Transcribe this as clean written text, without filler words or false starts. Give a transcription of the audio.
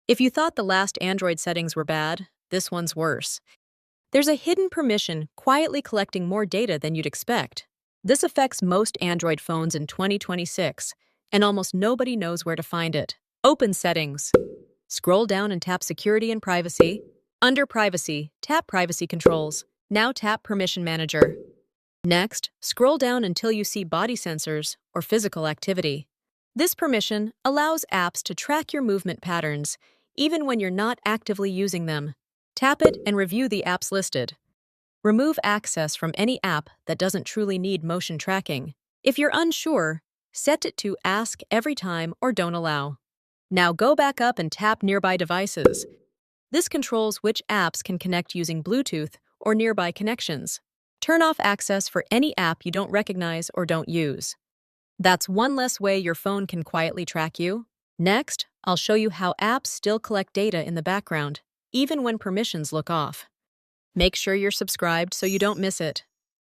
If you thought the last Android settings were bad, this one's worse. There's a hidden permission quietly collecting more data than you'd expect. This affects most Android phones in 2026, and almost nobody knows where to find it. Open Settings. Scroll down and tap Security and Privacy. Under Privacy, tap Privacy Controls. Now tap Permission Manager. Next, scroll down until you see Body Sensors or Physical Activity. This permission allows apps to track your movement patterns, even when you're not actively using them. Tap it and review the apps listed. Remove access from any app that doesn't truly need motion tracking. If you're unsure, set it to Ask Every Time or Don't Allow. Now go back up and tap Nearby Devices. This controls which apps can connect using Bluetooth or nearby connections. Turn off access for any app you don't recognize or don't use. That's one less way your phone can quietly track you. Next, I'll show you how apps still collect data in the background, even when permissions look off. Make sure you're subscribed so you don't miss it.